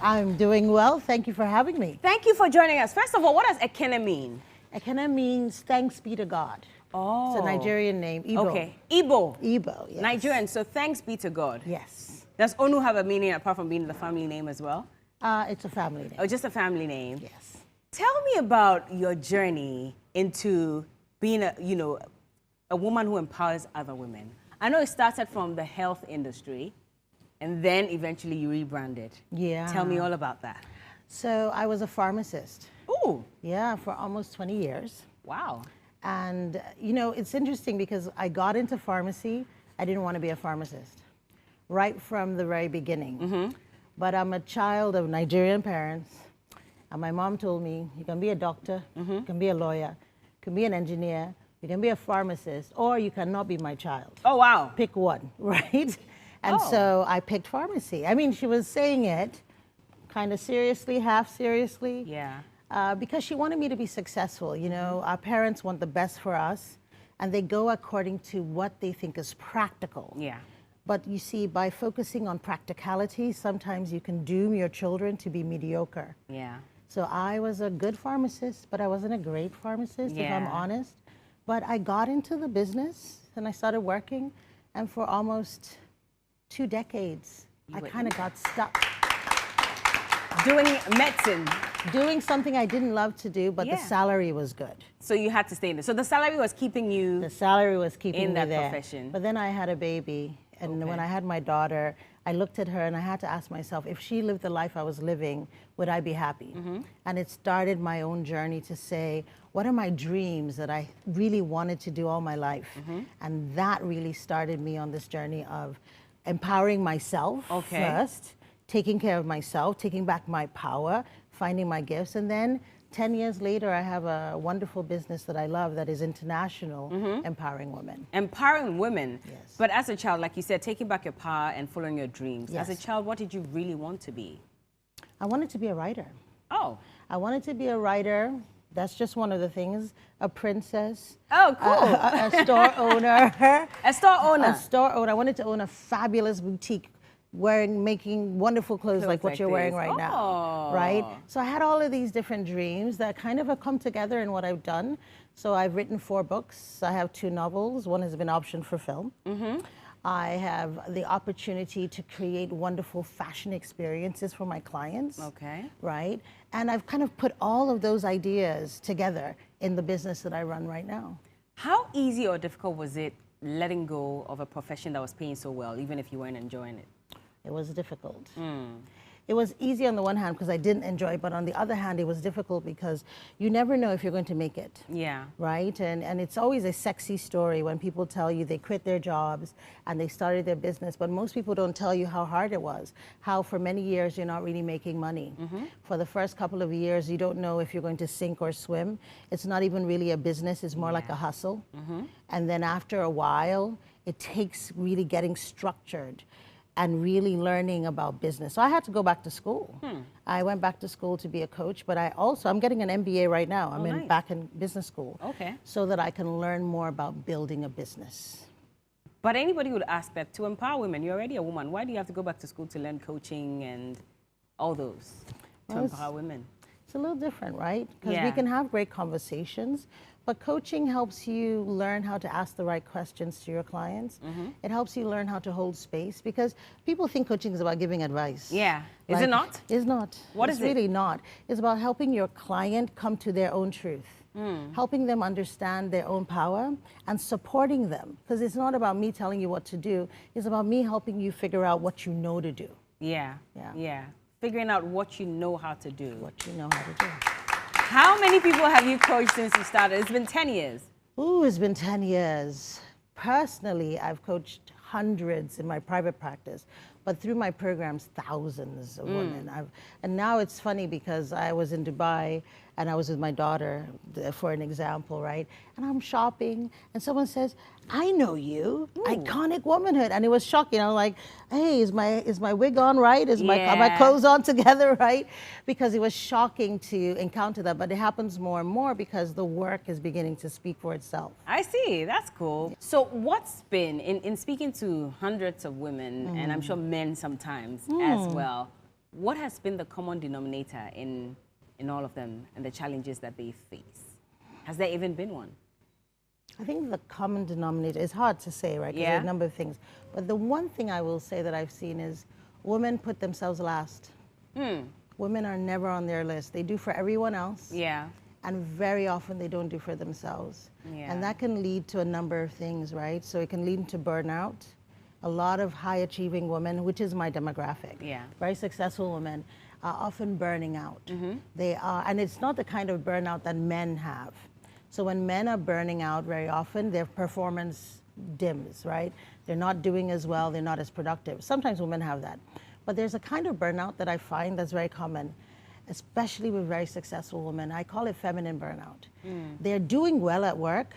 I'm doing well. Thank you for having me. Thank you for joining us. First of all, what does Ekene mean? Ekene means thanks be to God. Oh. It's a Nigerian name, Igbo. Okay. Igbo. Igbo, yes. Nigerian, so thanks be to God. Yes. Does Onu have a meaning apart from being the family name as well? It's a family name. Oh, just a family name? Yes. Tell me about your journey into being a woman who empowers other women. I know it started from the health industry, and then eventually you rebranded. Yeah. Tell me all about that. So I was a pharmacist. Ooh. Yeah, for almost 20 years. Wow. And, it's interesting because I got into pharmacy. I didn't want to be a pharmacist right from the very beginning. Mm-hmm. But I'm a child of Nigerian parents. And my mom told me, you can be a doctor, mm-hmm. you can be a lawyer, you can be an engineer, you can be a pharmacist, or you cannot be my child. Oh, wow. Pick one, right? And so I picked pharmacy. I mean, she was saying it kind of seriously, half seriously. Yeah. Because she wanted me to be successful. Our parents want the best for us, and they go according to what they think is practical. Yeah. But you see, by focusing on practicality, sometimes you can doom your children to be mediocre. Yeah. So I was a good pharmacist, but I wasn't a great pharmacist, if I'm honest. But I got into the business, and I started working, and for almost 2 decades, I kind of got stuck. Doing medicine. Doing something I didn't love to do, but the salary was good. So you had to stay in there. So the salary was keeping you The salary was keeping in me that there. profession. But then I had a baby, and when I had my daughter, I looked at her and I had to ask myself, if she lived the life I was living, would I be happy? Mm-hmm. And it started my own journey to say, what are my dreams that I really wanted to do all my life? Mm-hmm. And that really started me on this journey of empowering myself first, taking care of myself, taking back my power, finding my gifts, and then 10 years later, I have a wonderful business that I love that is international, empowering women. Empowering women. Yes. But as a child, like you said, taking back your power and following your dreams. Yes. As a child, what did you really want to be? I wanted to be a writer. Oh. I wanted to be a writer. That's just one of the things. A princess. Oh, cool. A store owner. A store owner. A store owner. I wanted to own a fabulous boutique making wonderful clothes like what you're wearing right now, right? So I had all of these different dreams that kind of have come together in what I've done. So I've written 4 books. I have 2 novels. One has been optioned for film. Mm-hmm. I have the opportunity to create wonderful fashion experiences for my clients. Okay. Right? And I've kind of put all of those ideas together in the business that I run right now. How easy or difficult was it letting go of a profession that was paying so well, even if you weren't enjoying it? It was difficult. It was easy on the one hand because I didn't enjoy it, but on the other hand, it was difficult because you never know if you're going to make it. Yeah. Right? And it's always a sexy story when people tell you they quit their jobs and they started their business, but most people don't tell you how hard it was, how for many years you're not really making money. Mm-hmm. For the first couple of years, you don't know if you're going to sink or swim. It's not even really a business, it's more like a hustle. Mm-hmm. And then after a while, it takes really getting structured and really learning about business. So I had to go back to school. I went back to school to be a coach, but I'm getting an MBA right now. I'm back in business school. Okay. So that I can learn more about building a business. But anybody would ask that to empower women, you're already a woman. Why do you have to go back to school to learn coaching and all those to empower women? It's a little different, right? Because we can have great conversations, but coaching helps you learn how to ask the right questions to your clients. Mm-hmm. It helps you learn how to hold space because people think coaching is about giving advice. Yeah. Is it not? It's not. What is it? It's really not. It's about helping your client come to their own truth, helping them understand their own power and supporting them. Because it's not about me telling you what to do. It's about me helping you figure out what you know to do. Yeah. Figuring out what you know how to do. What you know how to do. How many people have you coached since you started? It's been 10 years. Ooh, it's been 10 years. Personally, I've coached hundreds in my private practice, but through my programs, thousands of women. And now it's funny because I was in Dubai and I was with my daughter, for an example, right? And I'm shopping and someone says, I know you, iconic womanhood. And it was shocking. I'm like, hey, is my wig on right? Are my clothes on together, right? Because it was shocking to encounter that, but it happens more and more because the work is beginning to speak for itself. I see, that's cool. So what's been, in speaking to hundreds of women, and I'm sure men sometimes as well, what has been the common denominator in all of them and the challenges that they face? Has there even been one? I think the common denominator is hard to say, right? Because there are a number of things. But the one thing I will say that I've seen is women put themselves last. Women are never on their list. They do for everyone else. Yeah. And very often they don't do for themselves. Yeah. And that can lead to a number of things, right? So it can lead to burnout. A lot of high achieving women, which is my demographic, very successful women, are often burning out. They are, and it's not the kind of burnout that men have. So when men are burning out, very often their performance dims, right? They're not doing as well, they're not as productive. Sometimes women have that. But there's a kind of burnout that I find that's very common, especially with very successful women. I call it feminine burnout. They're doing well at work,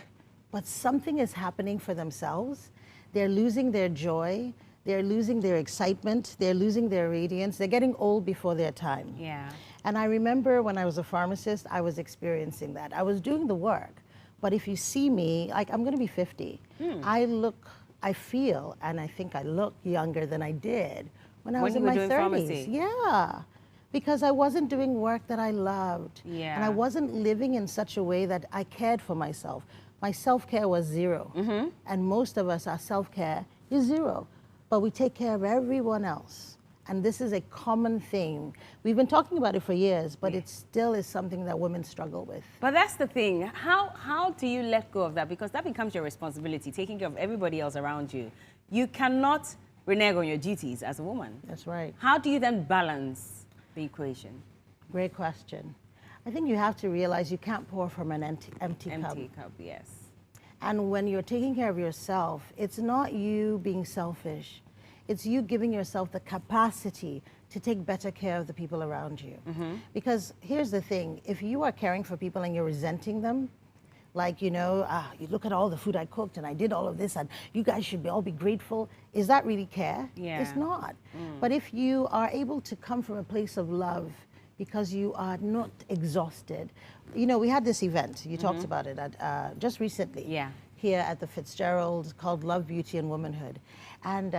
but something is happening for themselves. They're losing their joy, they're losing their excitement, they're losing their radiance, they're getting old before their time. Yeah. And I remember when I was a pharmacist, I was experiencing that. I was doing the work, but if you see me, like I'm gonna be 50, I feel, and I think I look younger than I did when I was in my 30s. Pharmacy. Yeah, because I wasn't doing work that I loved. Yeah. And I wasn't living in such a way that I cared for myself. My self-care was zero. And most of us, our self-care is zero. But we take care of everyone else. And this is a common thing. We've been talking about it for years, but it still is something that women struggle with. But that's the thing. How do you let go of that? Because that becomes your responsibility, taking care of everybody else around you. You cannot renege on your duties as a woman. That's right. How do you then balance the equation? Great question. I think you have to realize you can't pour from an empty cup. Empty cup, yes. And when you're taking care of yourself, it's not you being selfish. It's you giving yourself the capacity to take better care of the people around you. Because here's the thing, if you are caring for people and you're resenting them, like, you look at all the food I cooked and I did all of this and you guys should all be grateful, is that really care? Yeah. It's not. But if you are able to come from a place of love because you are not exhausted. We had this event, you talked about it just recently. Yeah. Here at the Fitzgerald called Love, Beauty, and Womanhood. And,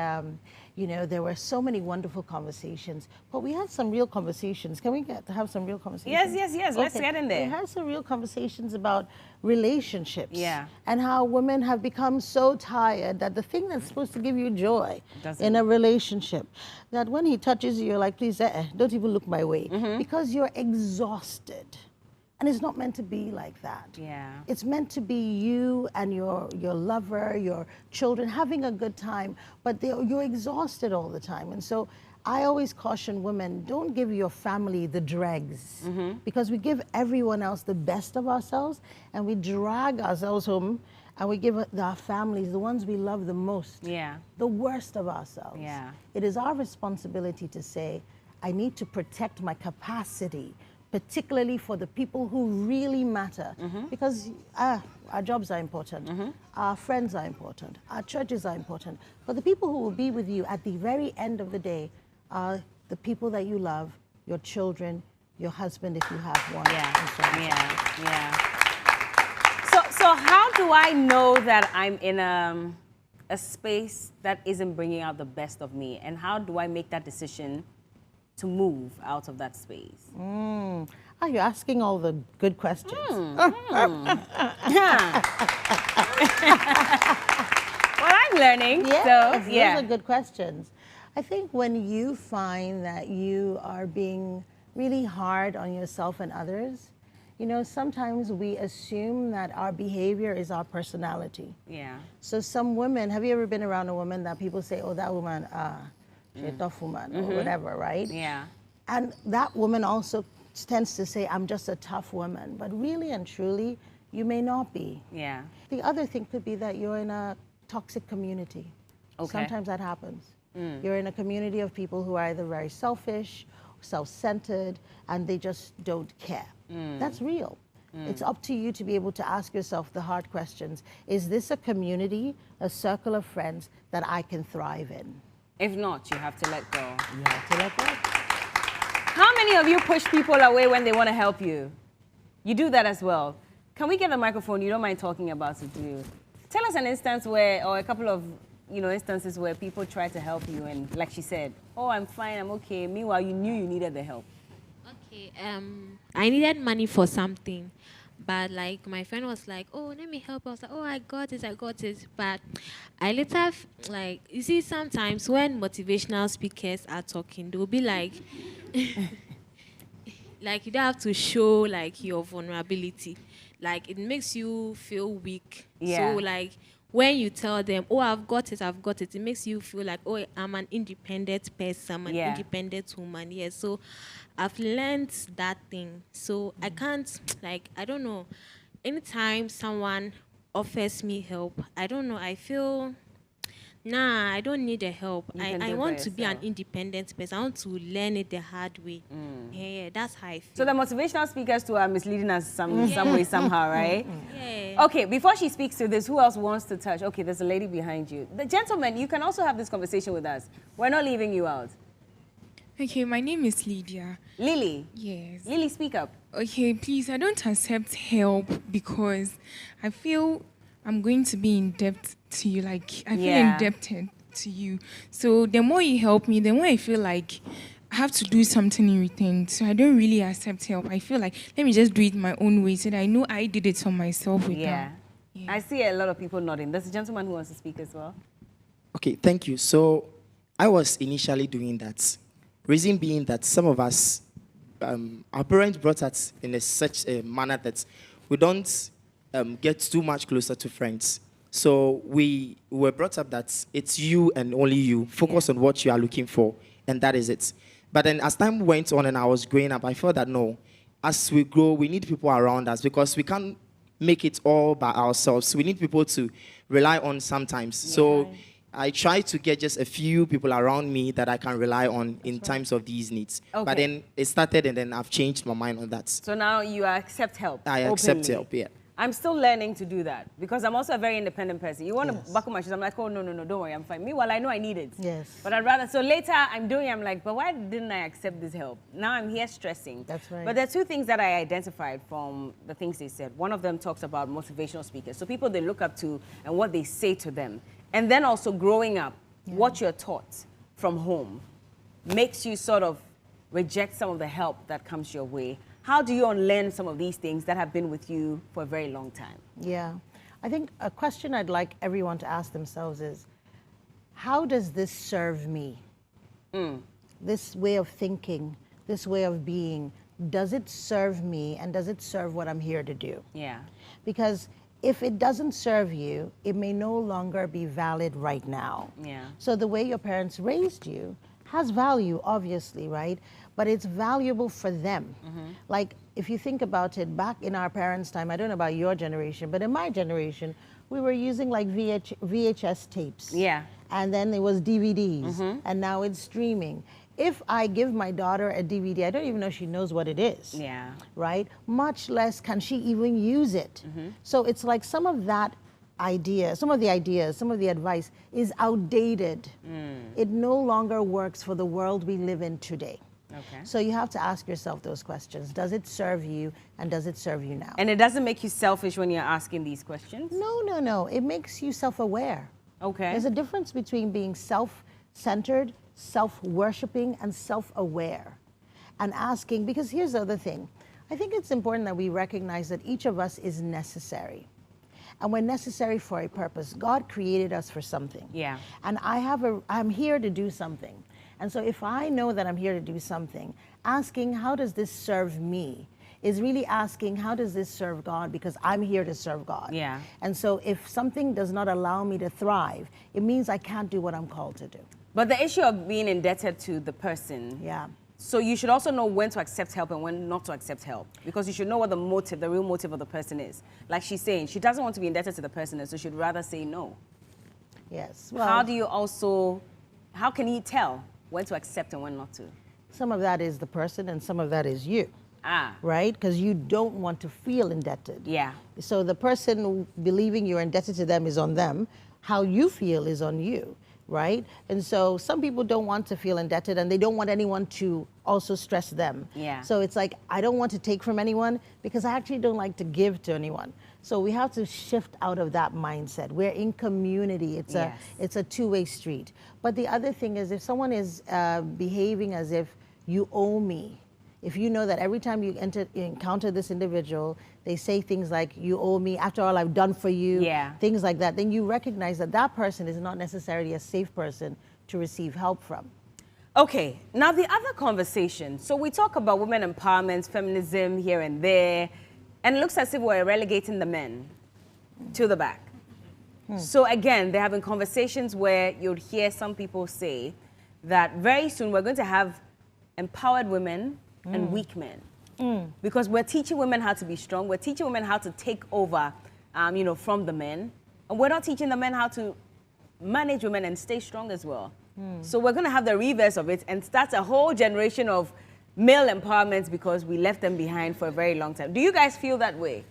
there were so many wonderful conversations, but we had some real conversations. Can we get to have some real conversations? Yes. Let's get in there. We had some real conversations about relationships. Yeah. And how women have become so tired that the thing that's supposed to give you joy Doesn't. in a relationship, that when he touches you, you're like, please, don't even look my way. Because you're exhausted. And it's not meant to be like that. Yeah. It's meant to be you and your lover, your children having a good time, but you're exhausted all the time. And so I always caution women, don't give your family the dregs, because we give everyone else the best of ourselves and we drag ourselves home and we give our families, the ones we love the most, the worst of ourselves. Yeah. It is our responsibility to say, I need to protect my capacity, particularly for the people who really matter, because our jobs are important, our friends are important, our churches are important, but the people who will be with you at the very end of the day are the people that you love, your children, your husband if you have one. So how do I know that I'm in a space that isn't bringing out the best of me, and how do I make that decision to move out of that space? You're asking all the good questions. Well, I'm learning. Those are good questions. I think when you find that you are being really hard on yourself and others, sometimes we assume that our behavior is our personality. Yeah. So some women, have you ever been around a woman that people say, oh, that woman, she's a tough woman, or whatever, right? Yeah. And that woman also tends to say, I'm just a tough woman. But really and truly, you may not be. Yeah. The other thing could be that you're in a toxic community. Okay. Sometimes that happens. You're in a community of people who are either very selfish, self-centered, and they just don't care. That's real. It's up to you to be able to ask yourself the hard questions. Is this a community, a circle of friends that I can thrive in? If not, you have to let go. You have to let go. How many of you push people away when they want to help you? You do that as well. Can we get a microphone? You don't mind talking about it, do you? Tell us an instance where, or a couple of instances where people try to help you and, like she said, oh, I'm fine, I'm okay. Meanwhile, you knew you needed the help. Okay, I needed money for something, but like my friend was like, "Oh, let me help." I was like, "Oh, I got it, I got it." But I later like, you see, sometimes when motivational speakers are talking, they'll be like, like you don't have to show like your vulnerability, like it makes you feel weak. Yeah. So like when you tell them, "Oh, I've got it, I've got it," it makes you feel like, "Oh, I'm an independent person, I'm an Yeah. independent woman." Yeah, so I've learned that thing. So I can't, like, I don't know. Anytime someone offers me help, I don't know, I feel, nah, I don't need the help. You can do I it by want to be an yourself. independent person. I want to learn it the hard way. Yeah, that's how I feel. So the motivational speakers too are misleading us some way, somehow, right? Yeah. Okay, before she speaks to this, who else wants to touch? Okay, there's a lady behind you. The gentleman, you can also have this conversation with us. We're not leaving you out. Okay, my name is Lydia. Lily. Yes. Lily, speak up. Okay, please, I don't accept help because I feel I'm going to be in debt to you. Like, I feel Yeah. indebted to you. So the more you help me, the more I feel like I have to do something in return. So I don't really accept help. I feel like, let me just do it my own way so that I know I did it for myself without. Yeah. Yeah. I see a lot of people nodding. There's a gentleman who wants to speak as well. Okay, thank you. So I was initially doing that. Reason being that some of us, our parents brought us in such a manner that we don't get too much closer to friends. So we were brought up that it's you and only you. Focus on what you are looking for, and that is it. But then as time went on and I was growing up, I felt that no, as we grow, we need people around us because we can't make it all by ourselves. We need people to rely on sometimes. So I try to get just a few people around me that I can rely on in times of these needs. Okay. But then it started and then I've changed my mind on that. So now you accept help. I accept openly. help, yeah. I'm still learning to do that because I'm also a very independent person. You want to buckle my shoes, I'm like, oh, no, don't worry, I'm fine. Meanwhile, I know I need it. Yes. But I'd rather, so later I'm like, but why didn't I accept this help? Now I'm here stressing. That's right. But there are two things that I identified from the things they said. One of them talks about motivational speakers. So people they look up to and what they say to them. And then also growing up, what you're taught from home makes you sort of reject some of the help that comes your way. How do you unlearn some of these things that have been with you for a very long time? Yeah. I think a question I'd like everyone to ask themselves is, how does this serve me? This way of thinking, this way of being, does it serve me and does it serve what I'm here to do? Yeah. Because if it doesn't serve you, it may no longer be valid right now. Yeah. So the way your parents raised you has value, obviously, right? But it's valuable for them. Like, if you think about it, back in our parents' time, I don't know about your generation, but in my generation, we were using like VHS tapes. Yeah. And then it was DVDs, and now it's streaming. If I give my daughter a DVD, I don't even know she knows what it is. Yeah. Right? Much less can she even use it. So it's like some of that idea, some of the ideas, some of the advice is outdated. It no longer works for the world we live in today. Okay. So you have to ask yourself those questions. Does it serve you and does it serve you now? And it doesn't make you selfish when you're asking these questions? No. It makes you self-aware. Okay. There's a difference between being self-centered, self-worshipping, and self-aware. And asking, because here's the other thing. I think it's important that we recognize that each of us is necessary. And we're necessary for a purpose. God created us for something. Yeah. And I'm here to do something. And so if I know that I'm here to do something, asking, how does this serve me, is really asking, how does this serve God? Because I'm here to serve God. Yeah. And so if something does not allow me to thrive, it means I can't do what I'm called to do. But the issue of being indebted to the person. Yeah. So you should also know when to accept help and when not to accept help. Because you should know what the motive, the real motive of the person is. Like she's saying, she doesn't want to be indebted to the person, and so she'd rather say no. Yes. Well, How can you tell when to accept and when not to? some of that is the person and some of that is you. Ah. Right? Because you don't want to feel indebted. Yeah. So the person believing you're indebted to them is on them. How you feel is on you. right? And so some people don't want to feel indebted and they don't want anyone to also stress them. Yeah. So it's like, I don't want to take from anyone because I actually don't like to give to anyone. So we have to shift out of that mindset. We're in community. It's a two-way street. But the other thing is, if someone is behaving as if you owe me, if you know that every time you encounter this individual, they say things like, you owe me, after all I've done for you, things like that, then you recognize that that person is not necessarily a safe person to receive help from. Okay, now the other conversation. So we talk about women empowerment, feminism here and there, and it looks as if we're relegating the men to the back. So again, they're having conversations where you'd hear some people say that very soon we're going to have empowered women and weak men. Because we're teaching women how to be strong, we're teaching women how to take over, from the men, and we're not teaching the men how to manage women and stay strong as well. So we're going to have the reverse of it and start a whole generation of male empowerment because we left them behind for a very long time. Do you guys feel that way?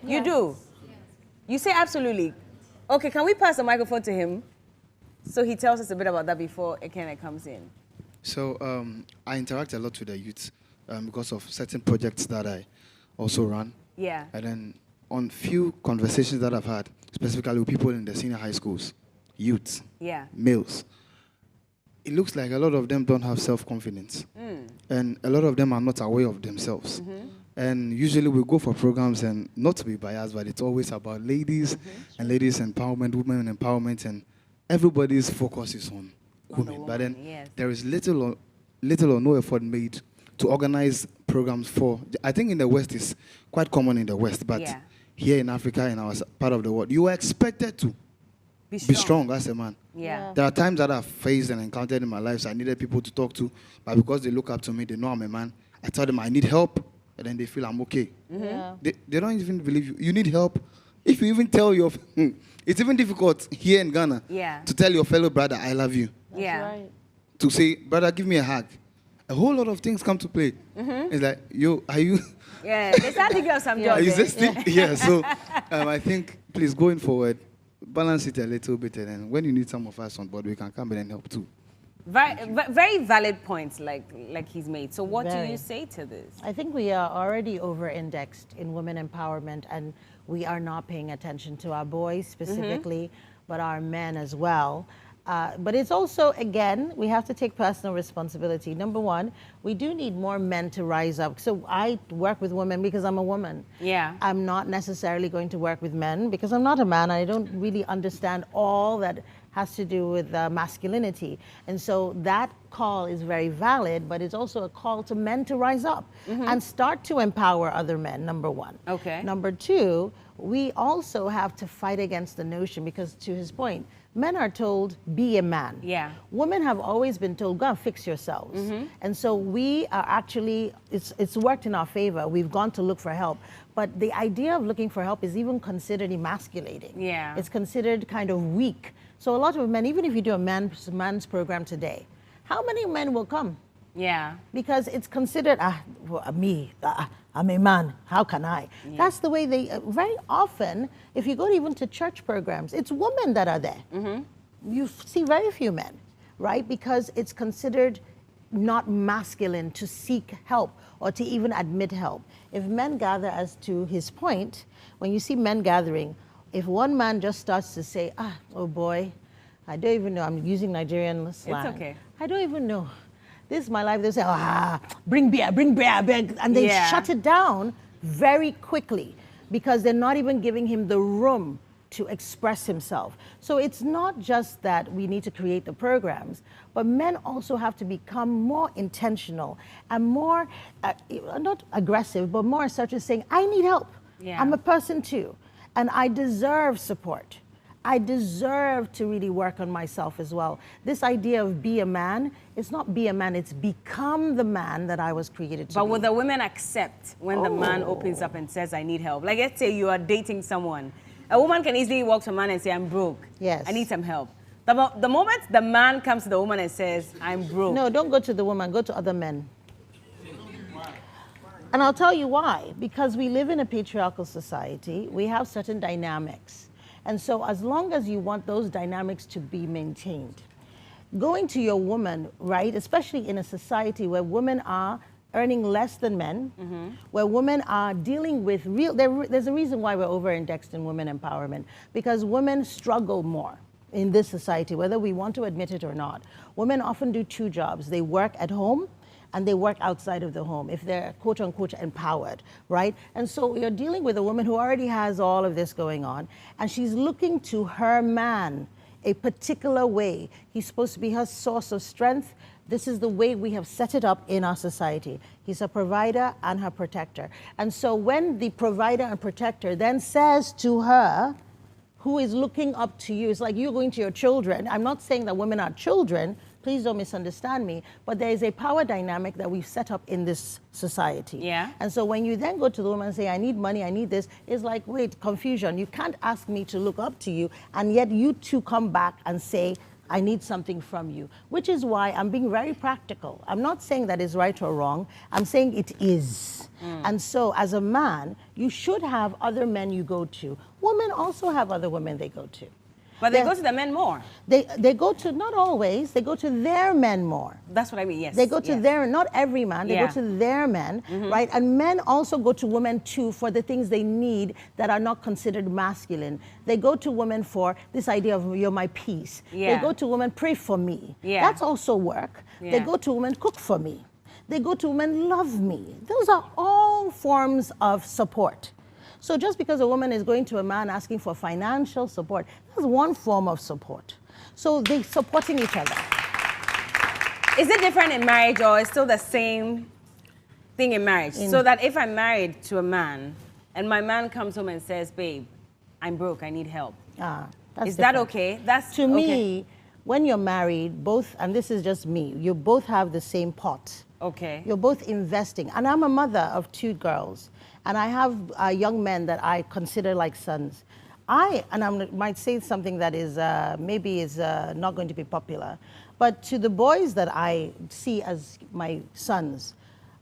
Yes. You do? Yes. You say absolutely. Okay, can we pass the microphone to him so he tells us a bit about that before Ekene comes in? So I interact a lot with the youth because of certain projects that I also run. Yeah. And then on few conversations that I've had, specifically with people in the senior high schools, youth, males, it looks like a lot of them don't have self-confidence. And a lot of them are not aware of themselves. And usually we go for programs, and not to be biased, but it's always about ladies and ladies empowerment, women empowerment, and everybody's focus is on women. But then there is little or no effort made to organize programs for, I think in the West it's quite common in the West, but here in Africa, in our part of the world, you are expected to be strong as a man. There are times that I've faced and encountered in my life, so I needed people to talk to, but because they look up to me, they know I'm a man, I tell them I need help, and then they feel I'm okay. They don't even believe you. You need help. If you even tell your, it's even difficult here in Ghana to tell your fellow brother, I love you. That's right. To say, brother, give me a hug. A whole lot of things come to play. It's like, yo, are you? Yeah, they start to give some job. Is this so I think, please, going forward, balance it a little bit, and then when you need some of us on board, we can come in and help too. Very valid points like he's made. So what do you say to this? I think we are already over-indexed in women empowerment, and we are not paying attention to our boys specifically, but our men as well. But it's also, again, we have to take personal responsibility. Number one, we do need more men to rise up. So I work with women because I'm a woman. I'm not necessarily going to work with men because I'm not a man. I don't really understand all that has to do with masculinity. And so that call is very valid, but it's also a call to men to rise up and start to empower other men, number one. Number two, we also have to fight against the notion, because to his point, men are told, be a man. Women have always been told, go and fix yourselves. And so we are actually, it's worked in our favor. We've gone to look for help. But the idea of looking for help is even considered emasculating. It's considered kind of weak. So a lot of men, even if you do a man's program today, how many men will come? Because it's considered, I'm a man, how can I? That's the way they, very often, if you go even to church programs, it's women that are there. You see very few men, right? Because it's considered not masculine to seek help or to even admit help. If men gather, as to his point, when you see men gathering, if one man just starts to say, oh boy, I don't even know, I'm using Nigerian slang. It's okay. I don't even know. This is my life. They say, bring beer, and they shut it down very quickly because they're not even giving him the room to express himself. So it's not just that we need to create the programs, but men also have to become more intentional and more, not aggressive, but more such as saying, I need help. I'm a person too, and I deserve support. I deserve to really work on myself as well. This idea of be a man, it's not be a man, it's become the man that I was created to be. But will the women accept when the man opens up and says, I need help? Like, let's say you are dating someone. A woman can easily walk to a man and say, I'm broke. I need some help. The moment the man comes to the woman and says, I'm broke. No, don't go to the woman, go to other men. And I'll tell you why. Because we live in a patriarchal society, we have certain dynamics. And so as long as you want those dynamics to be maintained, going to your woman, right, especially in a society where women are earning less than men, where women are dealing with there's a reason why we're over-indexed in women empowerment, because women struggle more in this society, whether we want to admit it or not. Women often do two jobs. They work at home and they work outside of the home if they're quote unquote empowered, right? And so you're dealing with a woman who already has all of this going on, and she's looking to her man a particular way. He's supposed to be her source of strength. This is the way we have set it up in our society. He's a provider and her protector. And so when the provider and protector then says to her, who is looking up to you, it's like you going to your children. I'm not saying that women are children, please don't misunderstand me, but there is a power dynamic that we've set up in this society. Yeah. And so when you then go to the woman and say, I need money, I need this, it's like, wait, confusion. You can't ask me to look up to you, and yet you two come back and say, I need something from you, which is why I'm being very practical. I'm not saying that is right or wrong. I'm saying it is. And so as a man, you should have other men you go to. Women also have other women they go to. But they go to the men more. They go to, not always, they go to their men more. That's what I mean, yes. They go to their, not every man, they go to their men, right? And men also go to women too for the things they need that are not considered masculine. They go to women for this idea of you're my peace. They go to women, pray for me. That's also work. They go to women, cook for me. They go to women, love me. Those are all forms of support. So just because a woman is going to a man asking for financial support, that's one form of support. So they're supporting each other. Is it different in marriage, or is still the same thing in marriage? So that if I'm married to a man and my man comes home and says, babe, I'm broke, I need help. Is that okay? That's to me, when you're married, both, and this is just me, you both have the same pot. Okay. You're both investing. And I'm a mother of 2 girls. And I have young men that I consider like sons. I might say something that is maybe is not going to be popular, but to the boys that I see as my sons,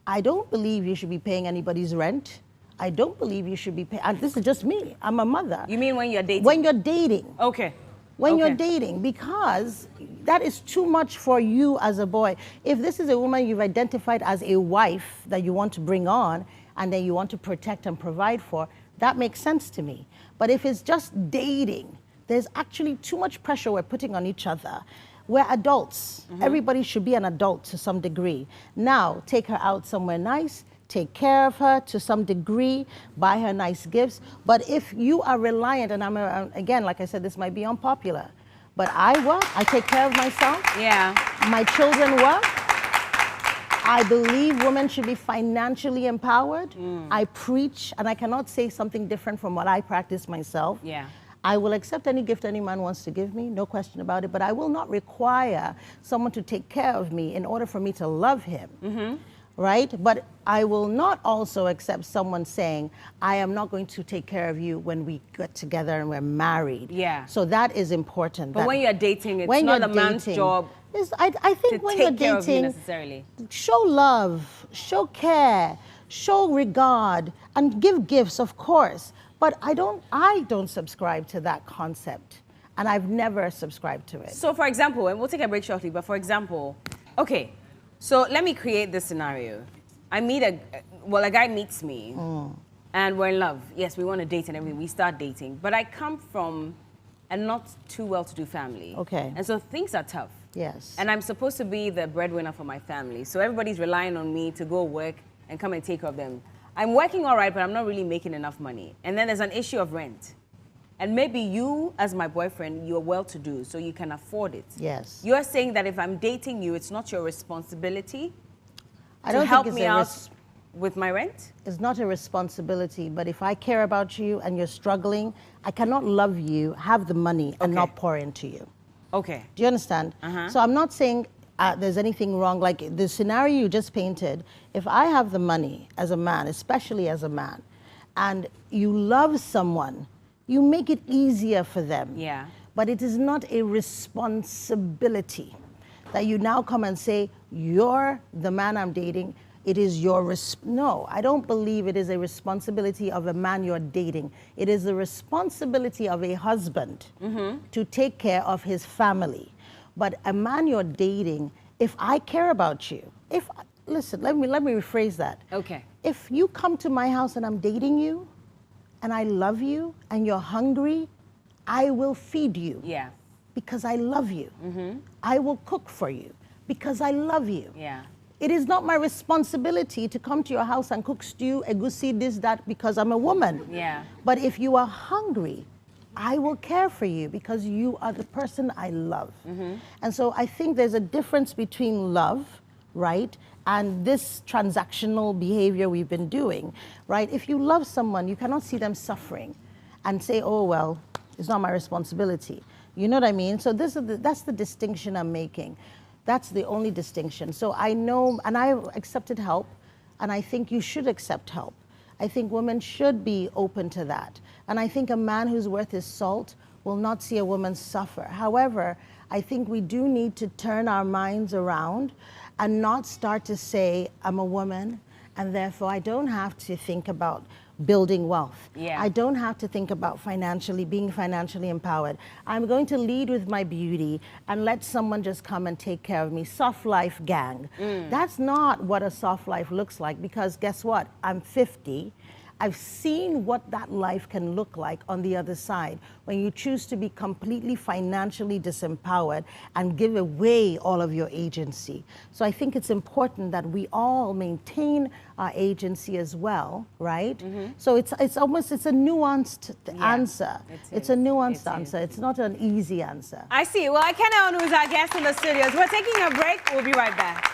I don't believe you should be paying anybody's rent. I don't believe you should be paying, and this is just me, I'm a mother. You mean when you're dating? When you're dating. Okay. When you're dating, because that is too much for you as a boy. If this is a woman you've identified as a wife that you want to bring on, and then you want to protect and provide for, that makes sense to me. But if it's just dating, there's actually too much pressure we're putting on each other. We're adults. Everybody should be an adult to some degree. Now, take her out somewhere nice, take care of her to some degree, buy her nice gifts. But if you are reliant, and again, like I said, this might be unpopular, but I work, I take care of myself. Yeah. My children work. I believe women should be financially empowered. I preach, and I cannot say something different from what I practice myself. Yeah. I will accept any gift any man wants to give me, no question about it, but I will not require someone to take care of me in order for me to love him, right? But I will not also accept someone saying, I am not going to take care of you when we get together and we're married. Yeah. So that is important. But when you're dating, it's not a man's job. I think when you're dating, show love, show care, show regard, and give gifts, of course. But I don't subscribe to that concept, and I've never subscribed to it. So, for example, and we'll take a break shortly, but for example, okay, so let me create this scenario. I meet a guy meets me, and we're in love. Yes, we want to date and everything. We start dating, but I come from a not too well-to-do family. Okay. And so things are tough. Yes. And I'm supposed to be the breadwinner for my family. So everybody's relying on me to go work and come and take care of them. I'm working all right, but I'm not really making enough money. And then there's an issue of rent. And maybe you, as my boyfriend, you're well-to-do, so you can afford it. Yes. You're saying that if I'm dating you, it's not your responsibility I don't to help think me out with my rent? It's not a responsibility, but if I care about you and you're struggling, I cannot love you, have the money, and not pour into you. Okay. Do you understand? So I'm not saying there's anything wrong. Like the scenario you just painted, if I have the money as a man, especially as a man, and you love someone, you make it easier for them. Yeah. But it is not a responsibility that you now come and say, you're the man I'm dating, it is your no, I don't believe it is a responsibility of a man you're dating. It is the responsibility of a husband to take care of his family. But a man you're dating, if I care about you, listen, let me rephrase that. Okay. If you come to my house and I'm dating you, and I love you, and you're hungry, I will feed you. Yeah. Because I love you. I will cook for you because I love you. Yeah. It is not my responsibility to come to your house and cook stew, egusi, this, that, because I'm a woman. Yeah. But if you are hungry, I will care for you because you are the person I love. And so I think there's a difference between love, right, and this transactional behavior we've been doing, right? If you love someone, you cannot see them suffering and say, oh, well, it's not my responsibility. You know what I mean? So that's the distinction I'm making. That's the only distinction. So I know, and I accepted help, and I think you should accept help. I think women should be open to that. And I think a man who's worth his salt will not see a woman suffer. However, I think we do need to turn our minds around and not start to say, I'm a woman, and therefore I don't have to think about building wealth. Yeah. I don't have to think about being financially empowered. I'm going to lead with my beauty and let someone just come and take care of me. Soft life gang. That's not what a soft life looks like, because guess what? I'm 50. I've seen what that life can look like on the other side when you choose to be completely financially disempowered and give away all of your agency. So I think it's important that we all maintain our agency as well, right? So it's a nuanced answer. It's a nuanced answer. It's not an easy answer. I see. Well, Ekene Onu is our guest in the studios. We're taking a break. We'll be right back.